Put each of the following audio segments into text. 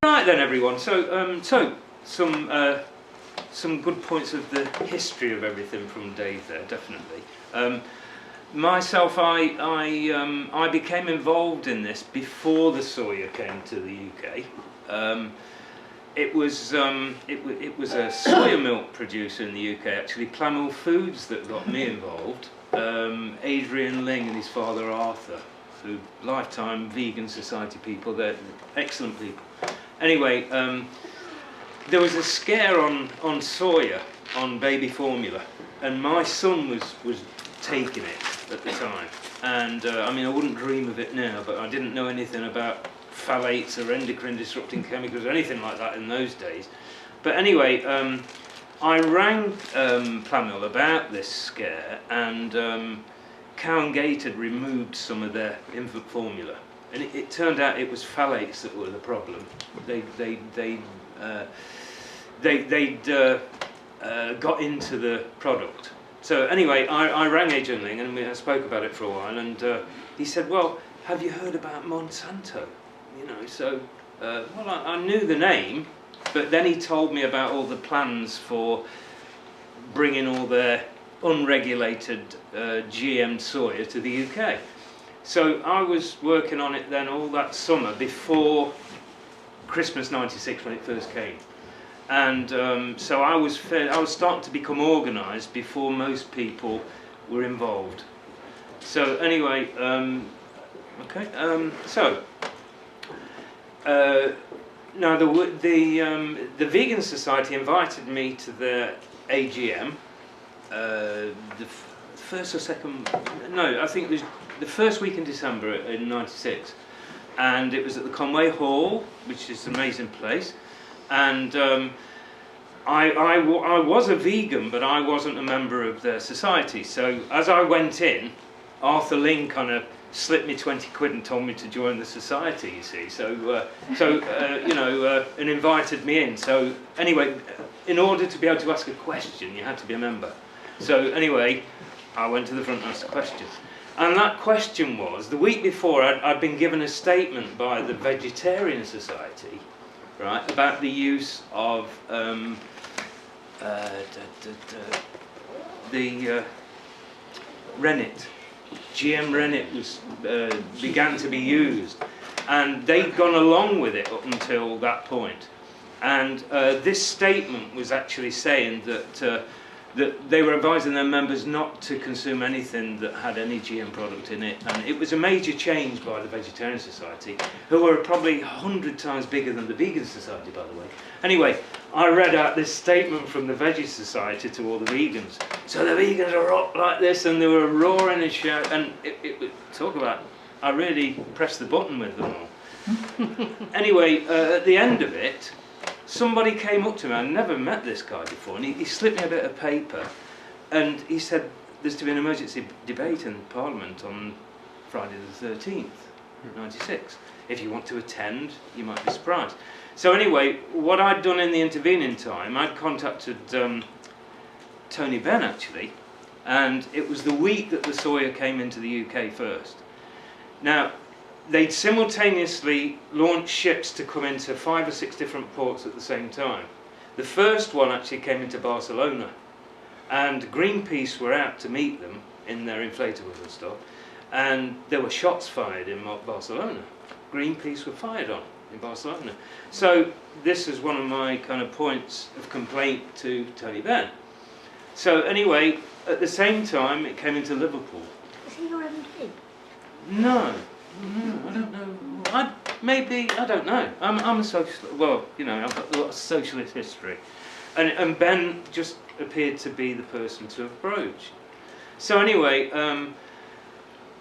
Right then, everyone. So, some good points of the history of everything from Dave there, definitely. Myself, I became involved in this before the soya came to the UK. It was a soya milk producer in the UK, actually, Clamel Foods, that got me involved. Adrian Ling and his father Arthur, who lifetime vegan society people. They're excellent people. Anyway, there was a scare on soya, on baby formula, and my son was taking it at the time. And I mean, I wouldn't dream of it now, but I didn't know anything about phthalates or endocrine disrupting chemicals or anything like that in those days. But anyway, I rang Clamel about this scare, and Cow and Gate had removed some of their infant formula. And it turned out it was phthalates that were the problem. They'd got into the product. So anyway, I rang Adrian Ling and I spoke about it for a while, and he said, "Well, have you heard about Monsanto?" You know, so well, I knew the name, but then he told me about all the plans for bringing all their unregulated GM soya to the UK. So I was working on it then all that summer before Christmas '96 when it first came, and so I was starting to become organised before most people were involved. So anyway, now the Vegan Society invited me to their AGM. The first or second, no, I think it was the first week in December in '96, and it was at the Conway Hall, which is an amazing place. And I was a vegan, but I wasn't a member of their society. So as I went in, Arthur Ling kind of slipped me 20 quid and told me to join the society, you see. So you know, and invited me in. So anyway, in order to be able to ask a question, you had to be a member. So anyway, I went to the front and asked a question. And that question was, the week before I'd been given a statement by the Vegetarian Society, right, about the use of the rennet. GM rennet began to be used, and they'd gone along with it up until that point. And this statement was actually saying that they were advising their members not to consume anything that had any GM product in it, and it was a major change by the Vegetarian Society, who were probably 100 times bigger than the Vegan Society, by the way. Anyway, I read out this statement from the Veggie Society to all the vegans. So the vegans are up like this, and they were roaring and shouting, and talk about, I really pressed the button with them all. Anyway, at the end of it, somebody came up to me. I'd never met this guy before, and he slipped me a bit of paper, and he said there's to be an emergency debate in Parliament on Friday the 13th, '96. If you want to attend, you might be surprised. So anyway, what I'd done in the intervening time, I'd contacted Tony Benn actually, and it was the week that the soya came into the UK first. Now, they'd simultaneously launched ships to come into 5 or 6 different ports at the same time. The first one actually came into Barcelona, and Greenpeace were out to meet them in their inflatables and stuff, and there were shots fired in Barcelona. Greenpeace were fired on in Barcelona. So this is one of my kind of points of complaint to Tony Benn. So anyway, at the same time it came into Liverpool. Is he your MP? No. No, I don't know. Maybe, I don't know. I'm a socialist. Well, you know, I've got a lot of socialist history. And Ben just appeared to be the person to approach. So anyway,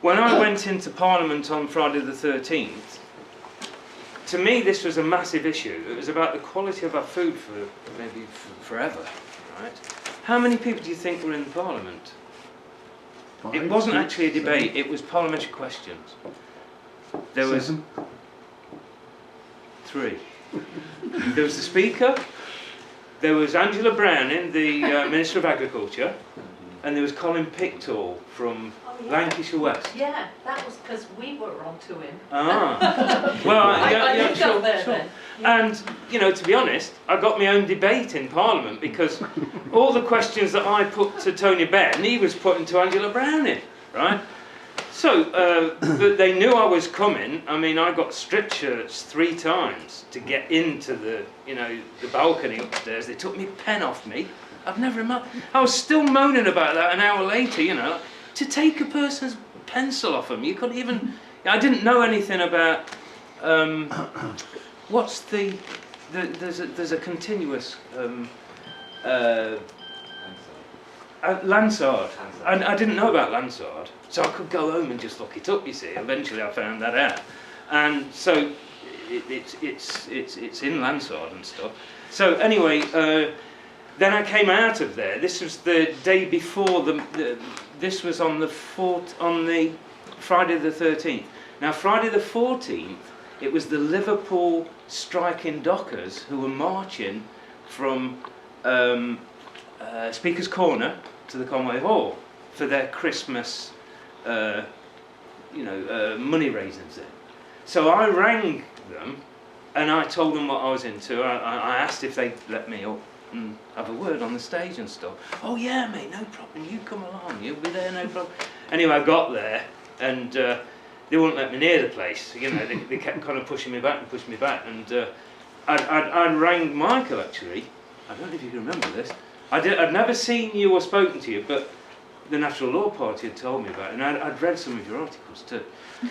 when I went into Parliament on Friday the 13th, to me this was a massive issue. It was about the quality of our food for maybe forever, right? How many people do you think were in the Parliament? It wasn't actually a debate, it was parliamentary questions. There was 3. There was the Speaker, there was Angela Browning, the Minister of Agriculture, and there was Colin Pictall from yeah. Lancashire West. Yeah, that was because we were on to him. Ah, well, I sure, there sure. then. Yeah. And, you know, to be honest, I got my own debate in Parliament because all the questions that I put to Tony Benn, he was putting to Angela Browning, right? So, but they knew I was coming. I mean, I got strip shirts 3 times to get into the, you know, the balcony upstairs. They took my pen off me. I've never I was still moaning about that an hour later, you know. To take a person's pencil off them, you couldn't even... I didn't know anything about... what's there's a continuous... Lansard. And I didn't know about Lansard, so I could go home and just look it up, you see. Eventually I found that out. And so it's in Lansard and stuff. So anyway, then I came out of there. This was the day before this was on the Friday the 13th. Now Friday the 14th, it was the Liverpool striking dockers who were marching from Speaker's Corner to the Conway Hall for their Christmas, money raisings there. So I rang them and I told them what I was into. I asked if they'd let me up and have a word on the stage and stuff. Oh yeah, mate, no problem. You come along. You'll be there, no problem. Anyway, I got there and they wouldn't let me near the place. You know, they kept kind of pushing me back. And I rang Michael actually. I don't know if you can remember this. I'd never seen you or spoken to you, but the Natural Law Party had told me about it, and I'd read some of your articles too.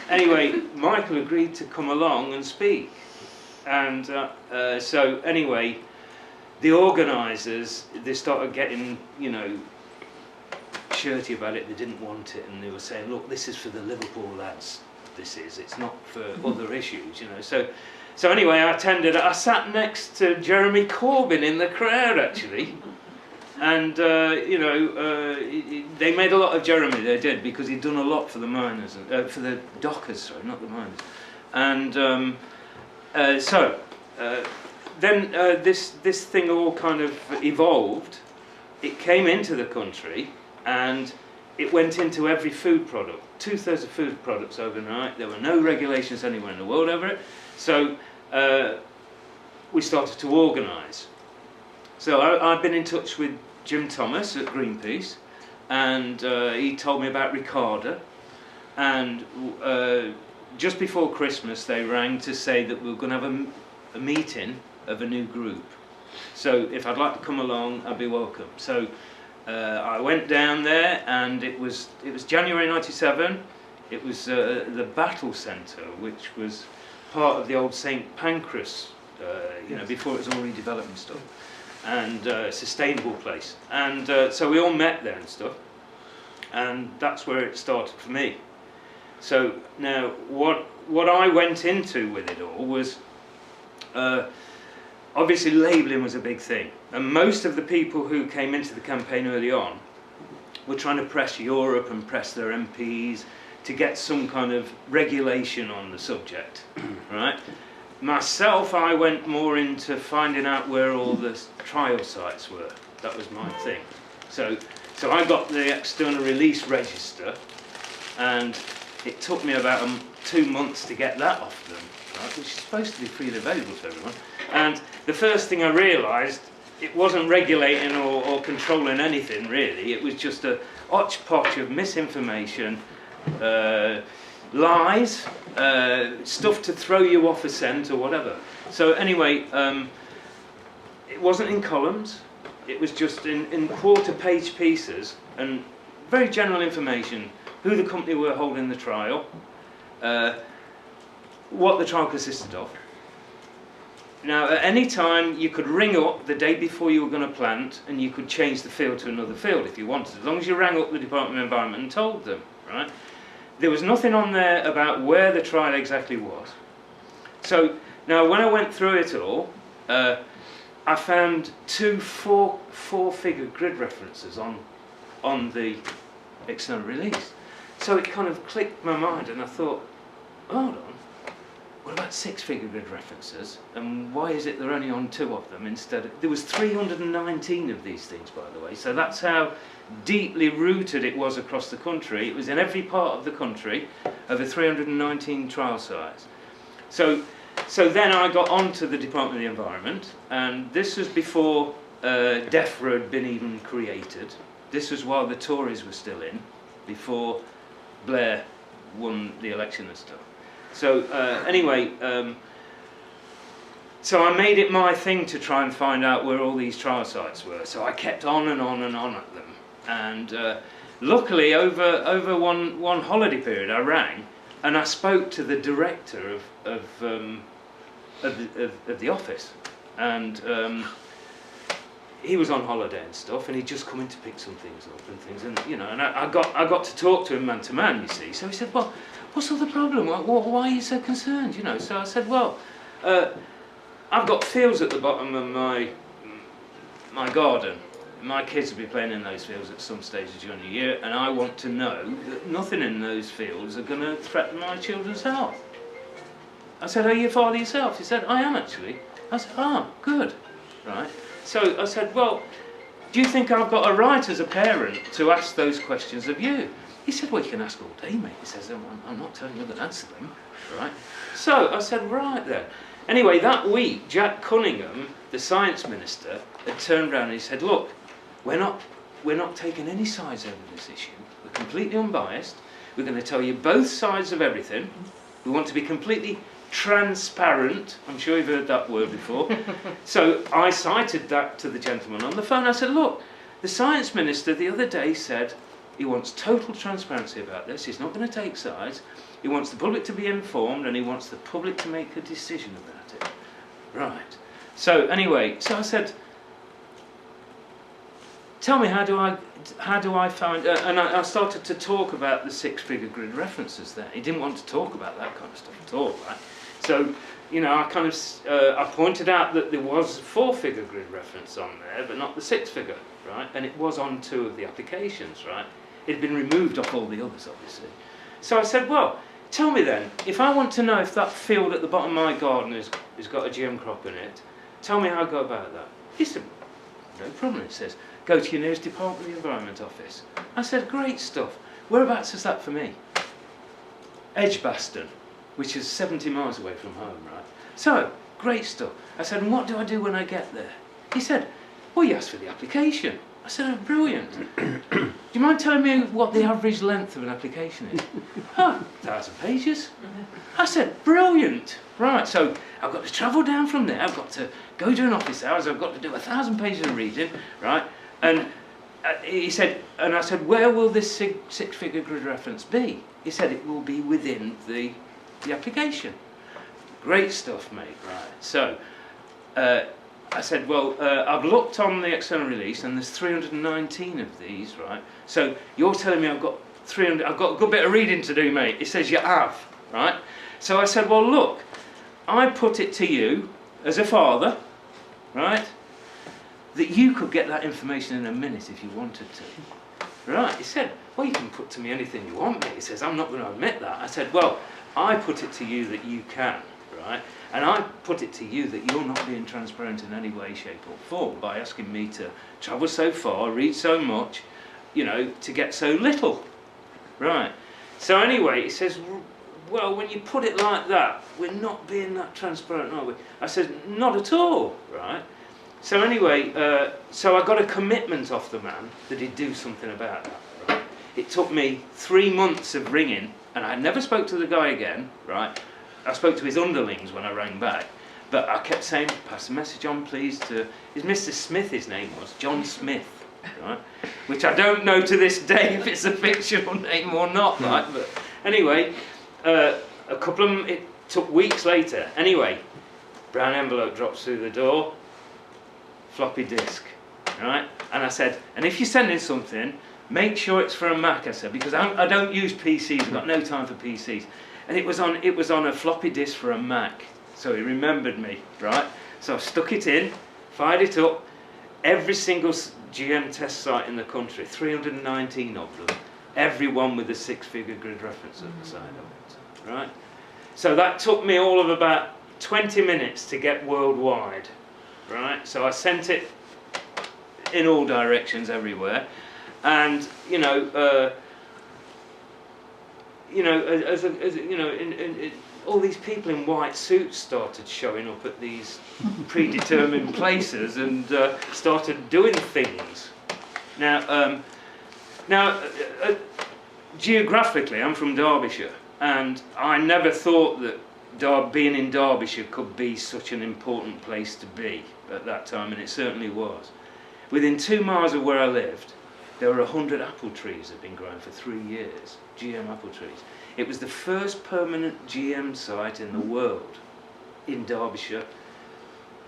Anyway, Michael agreed to come along and speak. And so anyway, the organisers, they started getting, you know, shirty about it. They didn't want it, and they were saying, look, this is for the Liverpool lads. It's not for other issues, you know. So anyway, I attended. I sat next to Jeremy Corbyn in the crowd, actually. And, they made a lot of Jeremy, they did, because he'd done a lot for the miners, for the dockers, sorry, not the miners. And then this thing all kind of evolved. It came into the country, and it went into every food product. 2/3 of food products overnight. There were no regulations anywhere in the world over it. So we started to organise. So I've been in touch with Jim Thomas at Greenpeace, and he told me about Ricarda. And just before Christmas, they rang to say that we were going to have a meeting of a new group. So if I'd like to come along, I'd be welcome. So I went down there, and it was January '97. It was the Battle Centre, which was part of the old St Pancras, before it was all redeveloped and stuff, and a sustainable place. And so we all met there and stuff, and that's where it started for me. So now what I went into with it all was, obviously labelling was a big thing, and most of the people who came into the campaign early on were trying to press Europe and press their MPs to get some kind of regulation on the subject, right? Myself, I went more into finding out where all the trial sites were. That was my thing. So I got the external release register, and it took me about 2 months to get that off them, right, which is supposed to be freely available to everyone. And the first thing I realised, it wasn't regulating or controlling anything really. It was just a hodgepodge of misinformation, lies, stuff to throw you off a scent or whatever. So anyway, it wasn't in columns. It was just in quarter-page pieces and very general information: who the company were holding the trial, what the trial consisted of. Now, at any time, you could ring up the day before you were going to plant, and you could change the field to another field if you wanted, as long as you rang up the Department of Environment and told them, right? There was nothing on there about where the trial exactly was. So, now when I went through it all, I found 2 four-figure grid references on the external release. So it kind of clicked my mind, and I thought, hold on, what about six-figure grid references? And why is it they're only on 2 of them instead of... There was 319 of these things, by the way, so that's how deeply rooted it was across the country. It was in every part of the country, over 319 trial sites. So then I got on to the Department of the Environment, and this was before DEFRA had been even created. This was while the Tories were still in, before Blair won the election and stuff. So anyway, so I made it my thing to try and find out where all these trial sites were. So I kept on and on and on at them. And luckily, over one holiday period, I rang and I spoke to the director of the office. And he was on holiday and stuff, and he'd just come in to pick some things up and things. And you know, and I got to talk to him man to man, you see. So he said, "Well, what's all the problem? Why are you so concerned?" You know. So I said, "Well, I've got fields at the bottom of my garden. My kids will be playing in those fields at some stage during the year, and I want to know that nothing in those fields are going to threaten my children's health." I said, "Are you a father yourself?" He said, "I am actually." I said, "Ah, good, right." So I said, "Well, do you think I've got a right as a parent to ask those questions of you?" He said, "Well, you can ask all day, mate." He says, "I'm not telling you to answer them, right?" So I said, "Right then." Anyway, that week, Jack Cunningham, the science minister, had turned around and he said, "Look, we're not taking any sides over this issue. We're completely unbiased. We're going to tell you both sides of everything. We want to be completely transparent." I'm sure you've heard that word before. So I cited that to the gentleman on the phone. I said, "Look, the science minister the other day said he wants total transparency about this. He's not going to take sides. He wants the public to be informed, and he wants the public to make a decision about it." Right. So anyway, so I said, "Tell me, how do I find..." and I started to talk about the six-figure grid references there. He didn't want to talk about that kind of stuff at all, right? So, you know, I kind of I pointed out that there was a 4-figure grid reference on there, but not the 6-figure, right? And it was on 2 of the applications, right? It had been removed off all the others, obviously. So I said, "Well, tell me then, if I want to know if that field at the bottom of my garden has got a GM crop in it, tell me how I go about that." He said, "No problem." It says, "Go to your nearest Department of the Environment office." I said, "Great stuff. Whereabouts is that for me?" "Edgbaston," which is 70 miles away from home, right? So, great stuff. I said, "And what do I do when I get there?" He said, "Well, you ask for the application." I said, "Oh, brilliant. Do you mind telling me what the average length of an application is?" "Oh, 1,000 pages. I said, "Brilliant. Right, so I've got to travel down from there. I've got to go to an office hours. I've got to do 1,000 pages of reading, right?" And he said, and I said, "Where will this six-figure grid reference be?" He said, "It will be within the application." Great stuff, mate. Right. So I said, "Well, I've looked on the external release, and there's 319 of these, right? So you're telling me I've got 300? I've got a good bit of reading to do, mate." He says, "You have, right?" So I said, "Well, look, I put it to you as a father, right, that you could get that information in a minute if you wanted to." Right. He said, "Well, you can put to me anything you want, mate." He says, "I'm not going to admit that." I said, "Well, I put it to you that you can, right? And I put it to you that you're not being transparent in any way, shape or form by asking me to travel so far, read so much, you know, to get so little." Right. So anyway, he says, "Well, when you put it like that, we're not being that transparent, are we?" I said, "Not at all, right?" So anyway, so I got a commitment off the man that he'd do something about that, right? It took me 3 months of ringing, and I never spoke to the guy again, right? I spoke to his underlings when I rang back, but I kept saying, "Pass the message on, please, to..." Is Mr. Smith, his name was, John Smith, right? Which I don't know to this day if it's a fictional name or not, right? But anyway, it took weeks later. Anyway, brown envelope drops through the door, floppy disk, right? And I said, "And if you're sending something, make sure it's for a Mac," I said, "because I don't use PCs. I've got no time for PCs." And it was on a floppy disk for a Mac. So he remembered me, right? So I stuck it in, fired it up. Every single GM test site in the country, 319 of them, every one with a 6-figure grid reference at the side of it, right? So that took me all of about 20 minutes to get worldwide, right? So I sent it in all directions everywhere, and all these people in white suits started showing up at these predetermined places and started doing things. Now, geographically, I'm from Derbyshire, and I never thought that being in Derbyshire could be such an important place to be at that time, and it certainly was. Within 2 miles of where I lived, there were 100 apple trees that had been growing for 3 years, GM apple trees. It was the first permanent GM site in the world, in Derbyshire.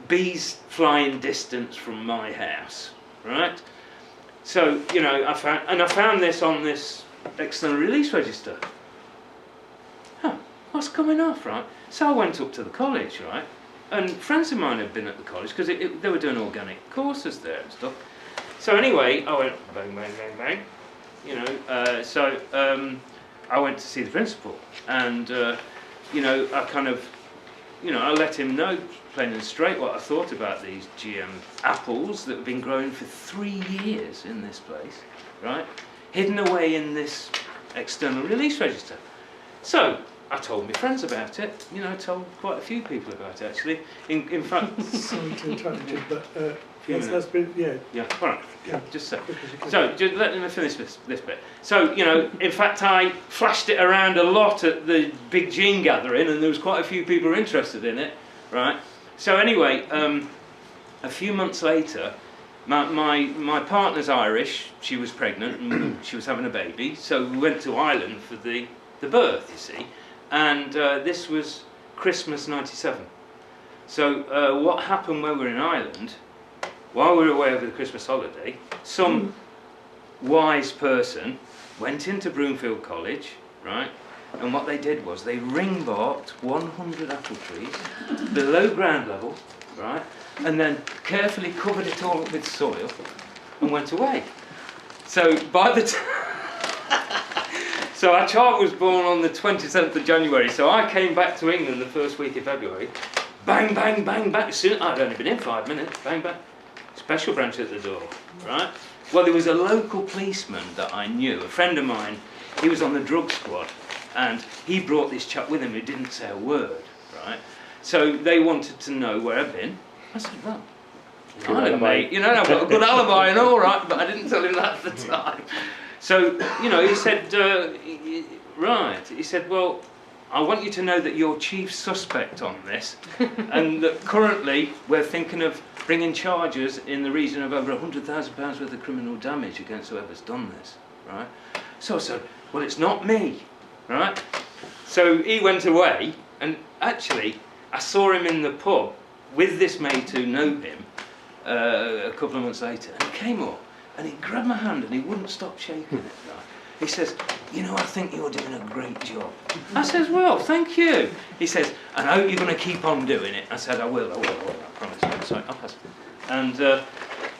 Bees flying distance from my house, right? So, I found this on this external release register. Huh, what's coming off, right? So I went up to the college, right? And friends of mine had been at the college because they were doing organic courses there and stuff. So anyway, I went bang, bang, bang, bang. I went to see the principal, and I let him know plain and straight what I thought about these GM apples that have been growing for 3 years in this place, right? Hidden away in this external release register. So I told my friends about it. I told quite a few people about it actually. In fact, sorry to interrupt you, but that's been yeah. All right. Yeah. Just so. So just let me finish this bit. So in fact, I flashed it around a lot at the big gene gathering, and there was quite a few people interested in it, right? So anyway, a few months later, my partner's Irish. She was pregnant and she was having a baby. So we went to Ireland for the birth, you see. And this was Christmas '97. So what happened when we were in Ireland, while we were away over the Christmas holiday, some wise person went into Broomfield College, right? And what they did was they ring-barked 100 apple trees below ground level, right? And then carefully covered it all up with soil and went away. So by the time... So our child was born on the 27th of January, so I came back to England the first week of February. Bang, bang, bang, bang. Soon, I'd only been in 5 minutes. Bang, bang. Special branch at the door, right? Well, there was a local policeman that I knew, a friend of mine. He was on the drug squad, and he brought this chap with him who didn't say a word, right? So they wanted to know where I'd been. I said, well, mate, I've got a good alibi and all right, but I didn't tell him that at the time. So, he said, right, he said, well, I want you to know that you're chief suspect on this, and that currently we're thinking of bringing charges in the region of over £100,000 worth of criminal damage against whoever's done this, right? So I said, well, it's not me, right? So he went away, and actually, I saw him in the pub with this mate who knew him a couple of months later, and he came up. And he grabbed my hand and he wouldn't stop shaking it. Right? He says, I think you're doing a great job. I says, well, thank you. He says, and I hope you're going to keep on doing it. I said, I will, I promise. Sorry, I'll pass. And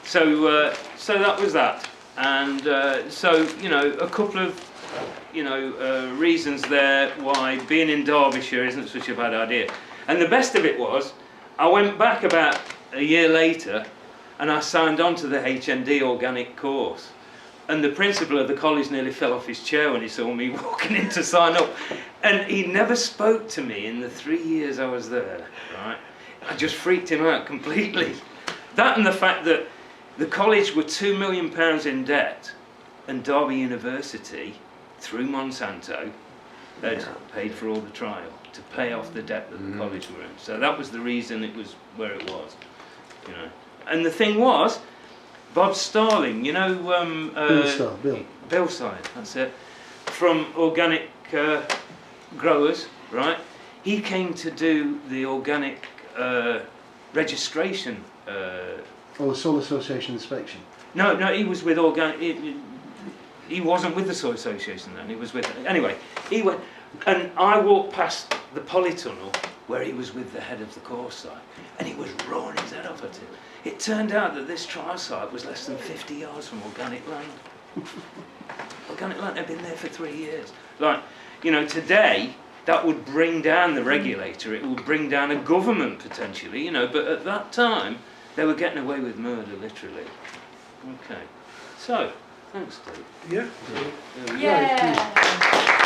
so that was that. And a couple of, reasons there why being in Derbyshire isn't such a bad idea. And the best of it was, I went back about a year later, and I signed on to the HND organic course. And the principal of the college nearly fell off his chair when he saw me walking in to sign up. And he never spoke to me in the 3 years I was there, right? I just freaked him out completely. That and the fact that the college were £2 million in debt, and Derby University, through Monsanto, had paid for all the trial to pay off the debt that the college were in. So that was the reason it was where it was, And the thing was, Bob Starling, Bill Stein, that's it, from Organic Growers, right? He came to do the organic registration. The Soil Association inspection. No, he was with Organic. He wasn't with the Soil Association then. He was with. Anyway, he went, and I walked past the polytunnel where he was with the head of the course site, and he was roaring his head off at him. It turned out that this trial site was less than 50 yards from organic land. Organic land had been there for 3 years. Like, today, that would bring down the regulator, it would bring down a government potentially, you know, but at that time they were getting away with murder, literally. Okay, so, thanks Dave. Yeah. Yeah.